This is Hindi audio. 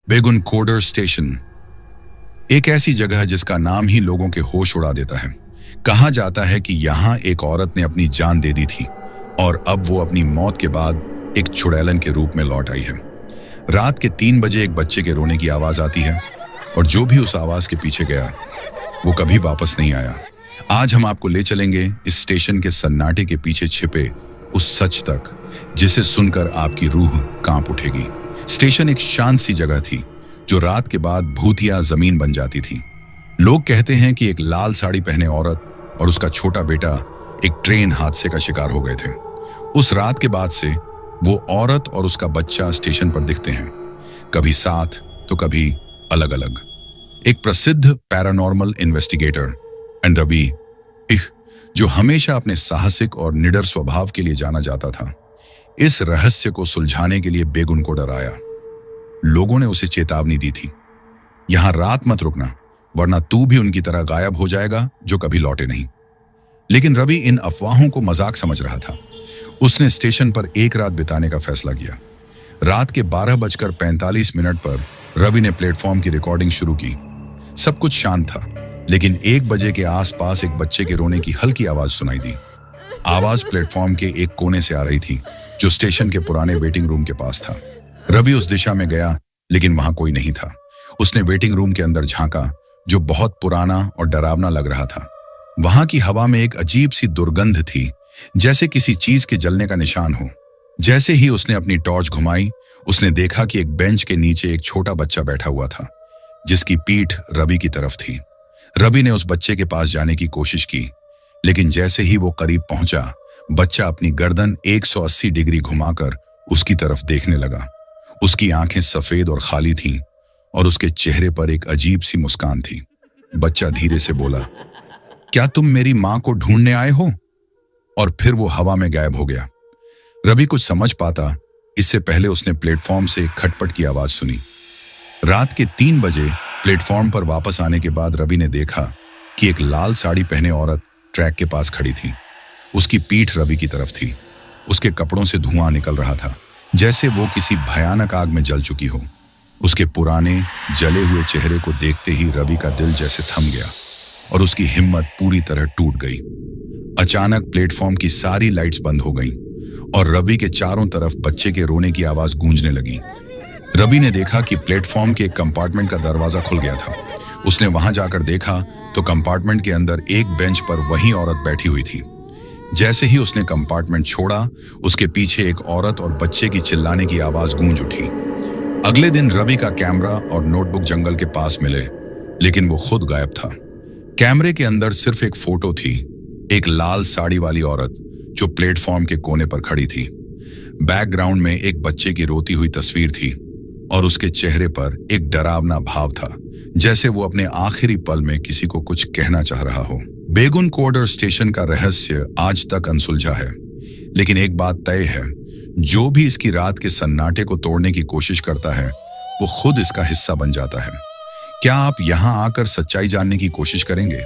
बेगुनकोडर स्टेशन एक ऐसी जगह है जिसका नाम ही लोगों के होश उड़ा देता है। कहा जाता है कि यहाँ एक औरत ने अपनी जान दे दी थी और अब वो अपनी मौत के बाद एक चुड़ैलन के रूप में लौट आई है। रात के 3 बजे एक बच्चे के रोने की आवाज आती है और जो भी उस आवाज के पीछे गया वो कभी वापस नहीं आया। आज हम आपको ले चलेंगे इस स्टेशन के सन्नाटे के पीछे छिपे उस सच तक जिसे सुनकर आपकी रूह कांप उठेगी। स्टेशन एक शांत सी जगह थी जो रात के बाद भूतिया जमीन बन जाती थी। लोग कहते हैं कि एक लाल साड़ी पहने औरत और उसका छोटा बेटा एक ट्रेन हादसे का शिकार हो गए थे। उस रात के बाद से वो औरत और उसका बच्चा स्टेशन पर दिखते हैं, कभी साथ तो कभी अलग अलग। एक प्रसिद्ध पैरानॉर्मल इन्वेस्टिगेटर एंड रवि इह जो हमेशा अपने साहसिक और निडर स्वभाव के लिए जाना जाता था, इस रहस्य को सुलझाने के लिए बेगुनकोडर आया। लोगों ने उसे चेतावनी दी थी, यहां रात मत रुकना वरना तू भी उनकी तरह गायब हो जाएगा जो कभी लौटे नहीं। लेकिन रवि इन अफवाहों को मजाक समझ रहा था। उसने स्टेशन पर एक रात बिताने का फैसला किया। रात के 12:45 पर रवि ने प्लेटफॉर्म की रिकॉर्डिंग शुरू की। सब कुछ शांत था, लेकिन 1 बजे के आसपास एक बच्चे के रोने की हल्की आवाज सुनाई दी। आवाज प्लेटफॉर्म के एक कोने से आ रही थी जो स्टेशन के पुराने वेटिंग रूम के पास था। रवि उस दिशा में गया, लेकिन वहां कोई नहीं था। उसने वेटिंग रूम के अंदर झांका जो बहुत पुराना और डरावना लग रहा था। वहां की हवा में एक अजीब सी दुर्गंध थी, जैसे किसी चीज के जलने का निशान हो। जैसे ही उसने अपनी टॉर्च घुमाई, उसने देखा कि एक बेंच के नीचे एक छोटा बच्चा बैठा हुआ था जिसकी पीठ रवि की तरफ थी। रवि ने उस बच्चे के पास जाने की कोशिश की, लेकिन जैसे ही वो करीब पहुंचा, बच्चा अपनी गर्दन 180 डिग्री घुमाकर उसकी तरफ देखने लगा। उसकी आंखें सफेद और खाली थीं और उसके चेहरे पर एक अजीब सी मुस्कान थी। बच्चा धीरे से बोला, क्या तुम मेरी मां को ढूंढने आए हो? और फिर वो हवा में गायब हो गया। रवि कुछ समझ पाता इससे पहले उसने प्लेटफॉर्म से एक खटपट की आवाज सुनी। रात के 3 बजे प्लेटफॉर्म पर वापस आने के बाद रवि ने देखा कि एक लाल साड़ी पहने औरत ट्रैक के पास खड़ी थी। उसकी पीठ रवि की तरफ थी। उसके कपड़ों से धुआं निकल रहा था, जैसे वो किसी भयानक आग में जल चुकी हो। उसके पुराने जले हुए चेहरे को देखते ही रवि का दिल जैसे थम गया और उसकी हिम्मत पूरी तरह टूट गई। अचानक प्लेटफॉर्म की सारी लाइट्स बंद हो गईं और रवि के चारों तरफ बच्चे के रोने की आवाज गूंजने लगी। रवि ने देखा कि प्लेटफॉर्म के एक कंपार्टमेंट का दरवाजा खुल गया था। उसने वहां जाकर देखा तो कंपार्टमेंट के अंदर एक बेंच पर वही औरत बैठी हुई थी। जैसे ही उसने कंपार्टमेंट छोड़ा, उसके पीछे एक औरत और बच्चे की चिल्लाने की आवाज गूंज उठी। अगले दिन रवि का कैमरा और नोटबुक जंगल के पास मिले, लेकिन वो खुद गायब था। कैमरे के अंदर सिर्फ एक फोटो थी, एक लाल साड़ी वाली औरत जो प्लेटफॉर्म के कोने पर खड़ी थी। बैकग्राउंड में एक बच्चे की रोती हुई तस्वीर थी और उसके चेहरे पर एक डरावना भाव था, जैसे वो अपने आखिरी पल में किसी को कुछ कहना चाह रहा हो। बेगुनकोडर स्टेशन का रहस्य आज तक अनसुलझा है, लेकिन एक बात तय है, जो भी इसकी रात के सन्नाटे को तोड़ने की कोशिश करता है वो खुद इसका हिस्सा बन जाता है। क्या आप यहां आकर सच्चाई जानने की कोशिश करेंगे?